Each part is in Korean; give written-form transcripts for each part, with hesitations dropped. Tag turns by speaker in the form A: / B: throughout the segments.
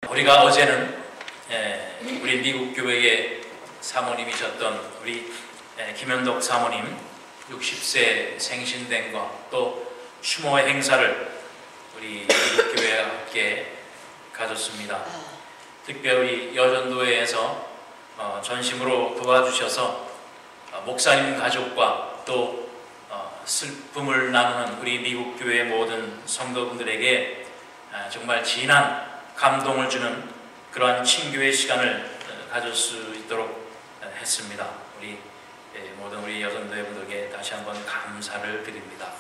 A: 우리가 어제는 우리 미국 교회의 사모님이셨던 우리 김현덕 사모님 60세 생신된과 또 추모 행사를 우리 미국 교회와 함께 가졌습니다. 특별히 여전도회에서 전심으로 도와주셔서 목사님 가족과 또 슬픔을 나누는 우리 미국 교회 모든 성도분들에게 정말 진한 감동을 주는 그러한 친교의 시간을 가질 수 있도록 했습니다. 우리 모든 우리 여전도회 분들에게 다시 한번 감사를 드립니다.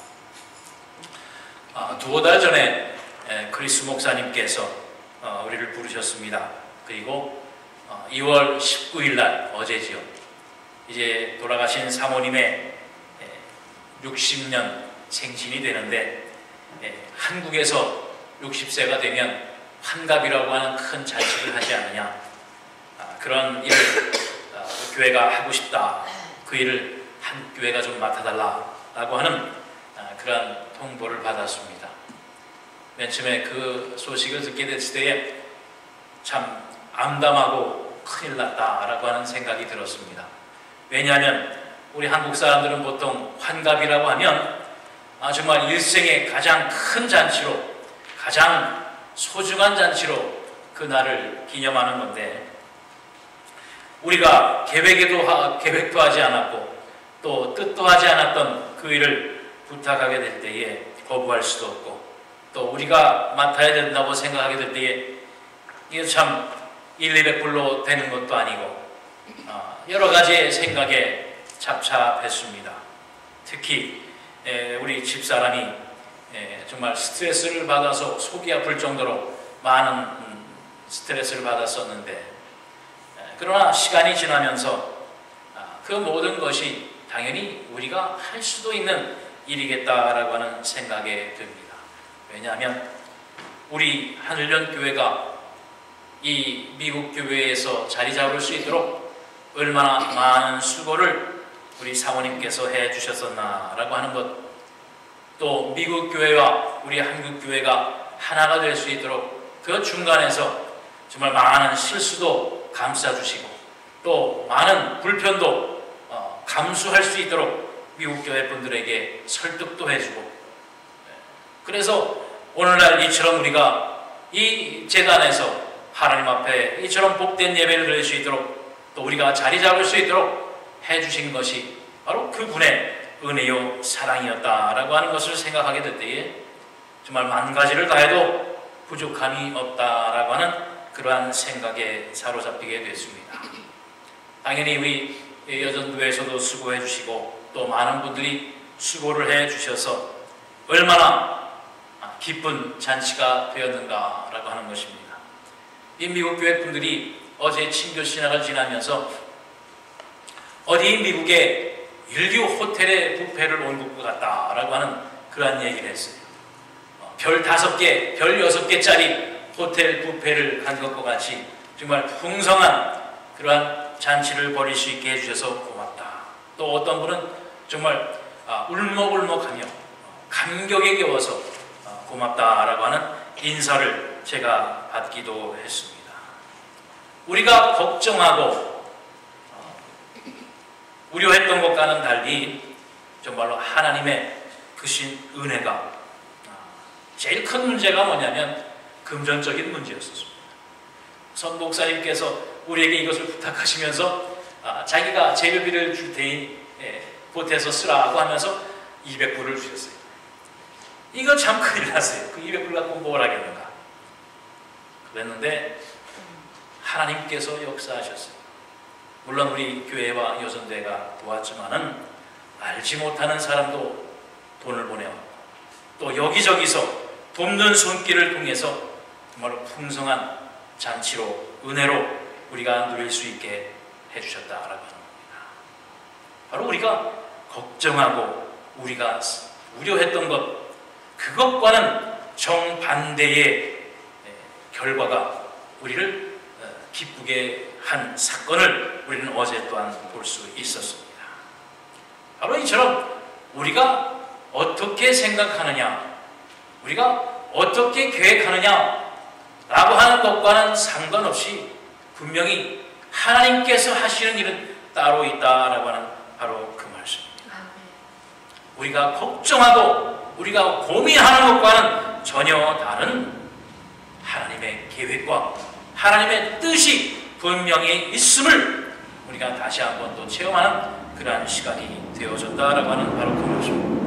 A: 두어 달 전에 크리스 목사님께서 우리를 부르셨습니다. 그리고 2월 19일 날 어제지요. 이제 돌아가신 사모님의 60년 생신이 되는데 한국에서 60세가 되면 환갑이라고 하는 큰 잔치를 하지 않느냐, 그런 일을 교회가 하고 싶다, 그 일을 한 교회가 좀 맡아달라고 하는 그런 통보를 받았습니다. 맨 처음에 그 소식을 듣게 됐을 때에 참 암담하고 큰일 났다라고 하는 생각이 들었습니다. 왜냐하면 우리 한국 사람들은 보통 환갑이라고 하면 정말 일생의 가장 큰 잔치로, 가장 소중한 잔치로 그 날을 기념하는 건데, 우리가 계획도 하지 않았고 또 뜻도 하지 않았던 그 일을 부탁하게 될 때에 거부할 수도 없고, 또 우리가 맡아야 된다고 생각하게 될 때에 이게 참 1,200불로 되는 것도 아니고 여러 가지의 생각에 착잡했습니다. 특히 우리 집사람이 정말 스트레스를 받아서 속이 아플 정도로 많은 스트레스를 받았었는데, 그러나 시간이 지나면서 그 모든 것이 당연히 우리가 할 수도 있는 일이겠다라고 하는 생각에 듭니다. 왜냐하면 우리 하늘연교회가 이 미국 교회에서 자리 잡을 수 있도록 얼마나 많은 수고를 우리 사모님께서 해주셨었나라고 하는 것, 또 미국 교회와 우리 한국 교회가 하나가 될 수 있도록 그 중간에서 정말 많은 실수도 감싸주시고 또 많은 불편도 감수할 수 있도록 미국 교회 분들에게 설득도 해주고, 그래서 오늘날 이처럼 우리가 이 재단에서 하나님 앞에 이처럼 복된 예배를 드릴 수 있도록 또 우리가 자리 잡을 수 있도록 해주신 것이 바로 그분의 은혜요 사랑이었다라고 하는 것을 생각하게 될 때에 정말 만 가지를 다해도 부족함이 없다라고 하는 그러한 생각에 사로잡히게 됐습니다. 당연히 우리 여전도에서도 수고해 주시고 또 많은 분들이 수고를 해 주셔서 얼마나 기쁜 잔치가 되었는가라고 하는 것입니다. 이 미국 교회 분들이 어제 친교 신학을 지나면서 어디 미국의 일류 호텔에 뷔페를 온 것 같다라고 하는 그러한 얘기를 했어요. 별 5개, 별 6개짜리 호텔 뷔페를 간 것과 같이 정말 풍성한 그러한 잔치를 벌일 수 있게 해주셔서 고맙다. 또 어떤 분은 정말 울먹울먹하며 감격에 겨워서 고맙다라고 하는 인사를 제가 받기도 했습니다. 우리가 걱정하고 우려했던 것과는 달리 정말로 하나님의 크신 은혜가, 제일 큰 문제가 뭐냐면 금전적인 문제였습니다. 선 목사님께서 우리에게 이것을 부탁하시면서 자기가 재료비를 줄 테니 보태서 쓰라고 하면서 200불을 주셨어요. 이거 참 큰일 났어요. 그 200불 갖고 뭘 하겠는가. 그랬는데 하나님께서 역사하셨어요. 물론 우리 교회와 여전대가 도왔지만은 알지 못하는 사람도 돈을 보내왔고 또 여기저기서 돕는 손길을 통해서 정말로 풍성한 잔치로, 은혜로 우리가 누릴 수 있게 해주셨다라고 하는 겁니다. 바로 우리가 걱정하고 우리가 우려했던 것, 그것과는 정반대의 결과가 우리를 기쁘게 한 사건을 우리는 어제 또한 볼 수 있었습니다. 바로 이처럼 우리가 어떻게 생각하느냐, 우리가 어떻게 계획하느냐, 라고 하는 것과는 상관없이 분명히 하나님께서 하시는 일은 따로 있다라고 하는 바로 그 말씀입니다. 우리가 걱정하고 우리가 고민하는 것과는 전혀 다른 하나님의 계획과 하나님의 뜻이 분명히 있음을 우리가 다시 한번 또 체험하는 그러한 시간이 되어졌다라고 하는 바로 그 말씀입니다.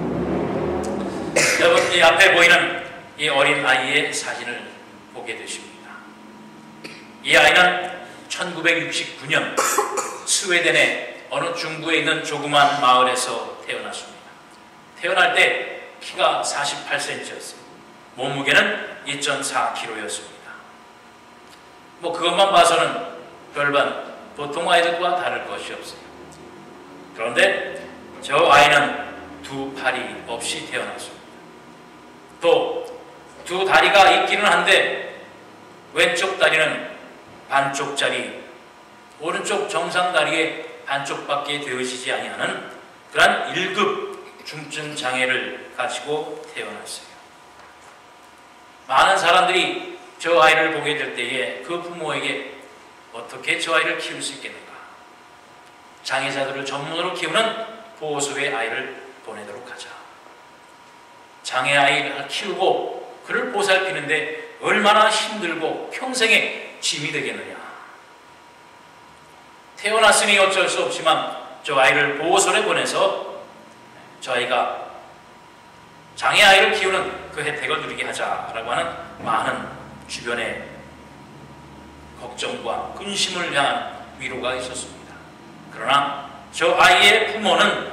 A: 여러분, 이 앞에 보이는 이 어린 아이의 사진을 보게 되십니다. 이 아이는 1969년 스웨덴의 어느 중부에 있는 조그만 마을에서 태어났습니다. 태어날 때 키가 48cm였어요. 몸무게는 2.4kg였습니다. 뭐 그것만 봐서는 별반 보통 아이들과 다를 것이 없어요. 그런데 저 아이는 두 팔이 없이 태어났습니다. 또 두 다리가 있기는 한데 왼쪽 다리는 반쪽짜리, 오른쪽 정상 다리에 반쪽밖에 되어지지 아니하는 그러한 1급 중증 장애를 가지고 태어났어요. 많은 사람들이 저 아이를 보게 될 때에 그 부모에게 어떻게 저 아이를 키울 수 있겠는가? 장애자들을 전문으로 키우는 보호소에 아이를 보내도록 하자. 장애 아이를 키우고 그를 보살피는데 얼마나 힘들고 평생의 짐이 되겠느냐. 태어났으니 어쩔 수 없지만 저 아이를 보호소에 보내서 저 아이가 장애 아이를 키우는 그 혜택을 누리게 하자라고 하는 많은 주변의 걱정과 근심을 향한 위로가 있었습니다. 그러나 저 아이의 부모는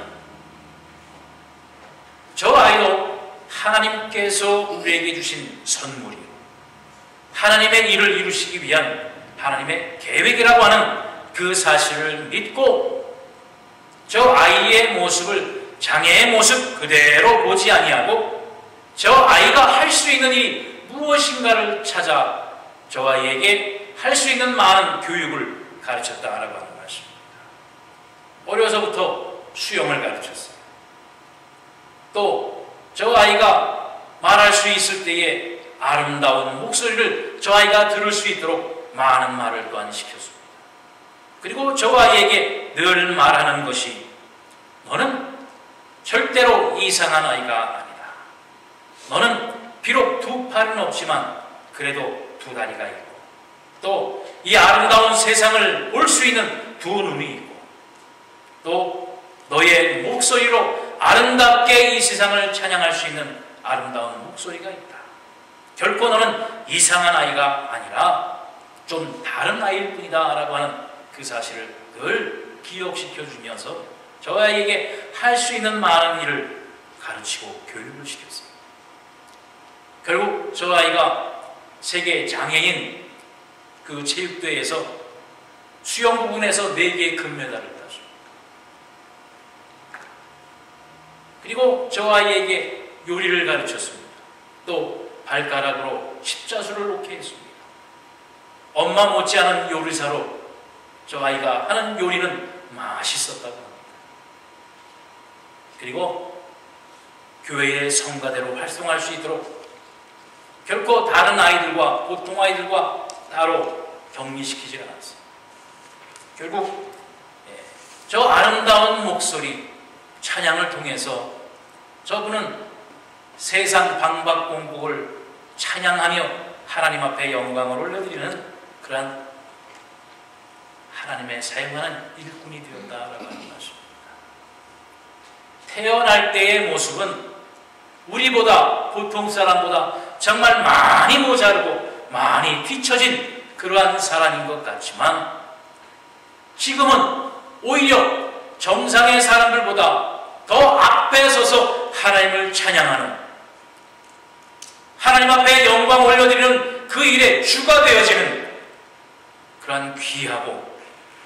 A: 저 아이도 하나님께서 우리에게 주신 선물이요, 하나님의 일을 이루시기 위한 하나님의 계획이라고 하는 그 사실을 믿고 저 아이의 모습을 장애의 모습 그대로 보지 아니하고 저 아이가 할 수 있는 일이 무엇인가를 찾아 저 아이에게 할 수 있는 많은 교육을 가르쳤다라고 하는 말씀입니다. 어려서부터 수영을 가르쳤어요. 또 저 아이가 말할 수 있을 때에 아름다운 목소리를 저 아이가 들을 수 있도록 많은 말을 또한 시켰습니다. 그리고 저 아이에게 늘 말하는 것이 너는 절대로 이상한 아이가 아니다. 너는 비록 두 팔은 없지만 그래도 두 다리가 있고 또 이 아름다운 세상을 볼 수 있는 두 눈이 있고 또 너의 목소리로 아름답게 이 세상을 찬양할 수 있는 아름다운 목소리가 있다. 결코 너는 이상한 아이가 아니라 좀 다른 아이일 뿐이다 라고 하는 그 사실을 늘 기억시켜 주면서 저 아이에게 할 수 있는 많은 일을 가르치고 교육을 시켰어요. 결국 저 아이가 세계 장애인 그 체육대회에서 수영 부분에서 4개의 금메달을 땄습니다. 그리고 저 아이에게 요리를 가르쳤습니다. 또 발가락으로 십자수를 놓게 했습니다. 엄마 못지않은 요리사로 저 아이가 하는 요리는 맛있었다고 합니다. 그리고 교회의 성가대로 활동할 수 있도록 결코 다른 아이들과 보통 아이들과 따로 격리시키지 않았어요. 결국 저 아름다운 목소리 찬양을 통해서 저분은 세상 방박공복을 찬양하며 하나님 앞에 영광을 올려드리는 그러한 하나님의 사용하는 일꾼이 되었다라고 하는 것입니다. 태어날 때의 모습은 우리보다 보통 사람보다 정말 많이 모자르고 많이 뒤처진 그러한 사람인 것 같지만 지금은 오히려 정상의 사람들보다 더 앞에 서서 하나님을 찬양하는, 하나님 앞에 영광 올려드리는 그 일에 주가 되어지는 그러한 귀하고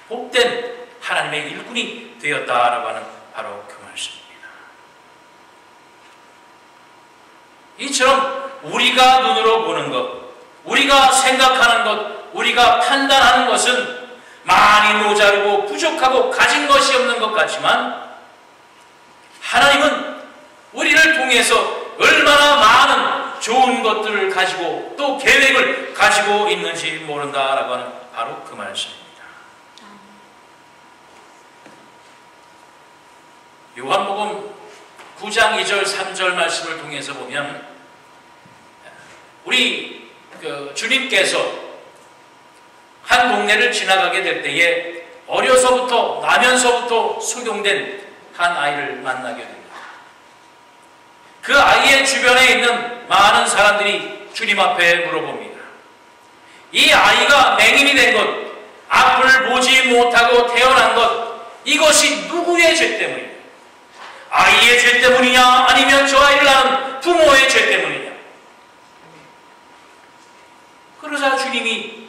A: 복된 하나님의 일꾼이 되었다라고 하는 바로 그 말씀입니다. 이처럼 우리가 눈으로 보는 것, 우리가 생각하는 것, 우리가 판단하는 것은 많이 모자르고 부족하고 가진 것이 없는 것 같지만 하나님은 우리를 통해서 얼마나 많은 좋은 것들을 가지고 또 계획을 가지고 있는지 모른다라고 하는 바로 그 말씀입니다. 요한복음 9장 2절 3절 말씀을 통해서 보면 우리 주님께서 한 동네를 지나가게 될 때에 어려서부터 나면서부터 소경된 한 아이를 만나게 됩니다. 그 아이의 주변에 있는 많은 사람들이 주님 앞에 물어봅니다. 이 아이가 맹인이 된 것, 앞을 보지 못하고 태어난 것, 이것이 누구의 죄 때문이냐? 아이의 죄 때문이냐? 아니면 저 아이를 낳은 부모의 죄 때문이냐? 그러자 주님이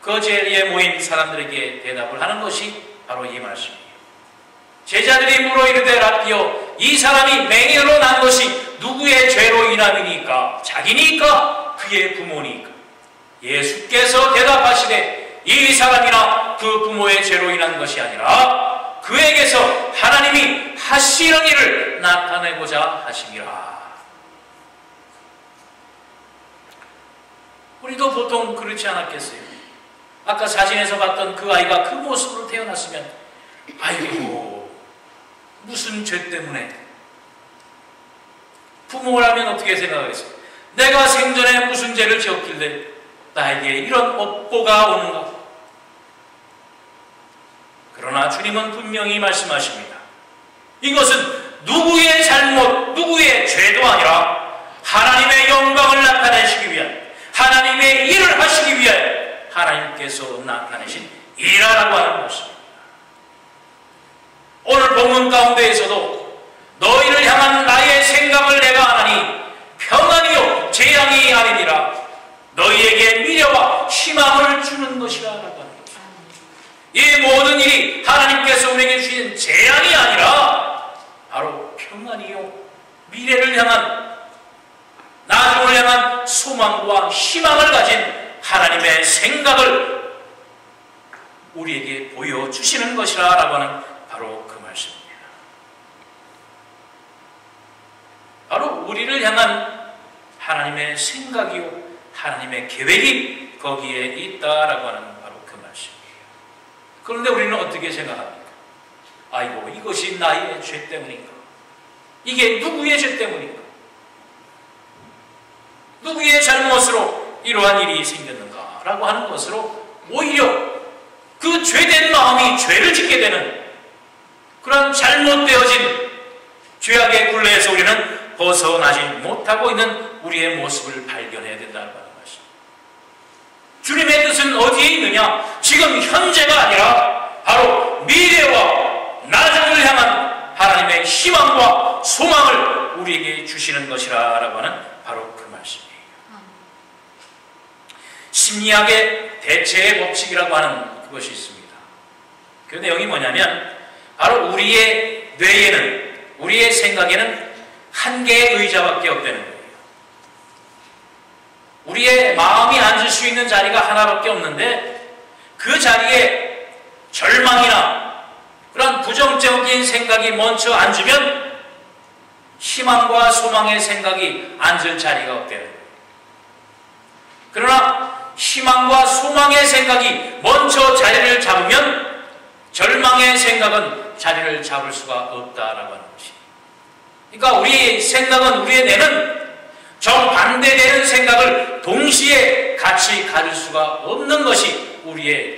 A: 그 자리에 모인 사람들에게 대답을 하는 것이 바로 이 말씀이에요. 제자들이 물어 이르되 라피여, 이 사람이 맹인으로 난 것이 누구의 죄로 인함이니까? 자기니까? 그의 부모니까? 예수께서 대답하시되 이 사람이나 그 부모의 죄로 인한 것이 아니라 그에게서 하나님이 하시는 일을 나타내고자 하심이라. 우리도 보통 그렇지 않았겠어요? 아까 사진에서 봤던 그 아이가 그 모습으로 태어났으면 아이고 무슨 죄 때문에, 부모라면 어떻게 생각하겠어요? 내가 생전에 무슨 죄를 지었길래 나에게 이런 업보가 오는가? 그러나 주님은 분명히 말씀하십니다. 이것은 누구의 잘못, 누구의 죄도 아니라 하나님의 영광을 나타내시기 위한, 하나님의 일을 하시기 위한 하나님께서 나타내신 일이라고 하는 것입니다. 오늘 본문 가운데에서도 너희를 향한 나의 생각을 내가 아나니 평안이요 재앙이 아니니라, 너희에게 미래와 희망을 주는 것이라 라고 하는 것입니다. 이 모든 일이 하나님께서 우리에게 주신 재앙이 아니라 바로 평안이요 미래를 향한, 나중을 향한 소망과 희망을 가진 하나님의 생각을 우리에게 보여주시는 것이라 라고 하는 바로 그 말씀입니다. 바로 우리를 향한 하나님의 생각이요 하나님의 계획이 거기에 있다라고 하는 바로 그 말씀이에요. 그런데 우리는 어떻게 생각합니까? 아이고 이것이 나의 죄 때문인가? 이게 누구의 죄 때문인가? 누구의 잘못으로 이러한 일이 생겼는가? 라고 하는 것으로 오히려 그 죄된 마음이 죄를 짓게 되는 그런 잘못되어진 죄악의 굴레에서 우리는 벗어나지 못하고 있는 우리의 모습을 발견해야 된다는 것입니다. 주님의 뜻은 어디에 있느냐? 지금 현재가 아니라 바로 미래와 나중을 향한 하나님의 희망과 소망을 우리에게 주시는 것이라 라고 하는 바로 그 말씀이에요. 심리학의 대체의 법칙이라고 하는 그것이 있습니다. 그 내용이 뭐냐면 바로 우리의 뇌에는, 우리의 생각에는 한 개의 의자밖에 없다는 거예요. 우리의 마음이 앉을 수 있는 자리가 하나밖에 없는데 그 자리에 절망이나 그런 부정적인 생각이 먼저 앉으면 희망과 소망의 생각이 앉을 자리가 없다는 거예요. 그러나 희망과 소망의 생각이 먼저 자리를 잡으면 절망의 생각은 자리를 잡을 수가 없다라고 하는 것이. 그러니까 우리 생각은, 우리의 뇌는 정반대되는 생각을 동시에 같이 가질 수가 없는 것이 우리의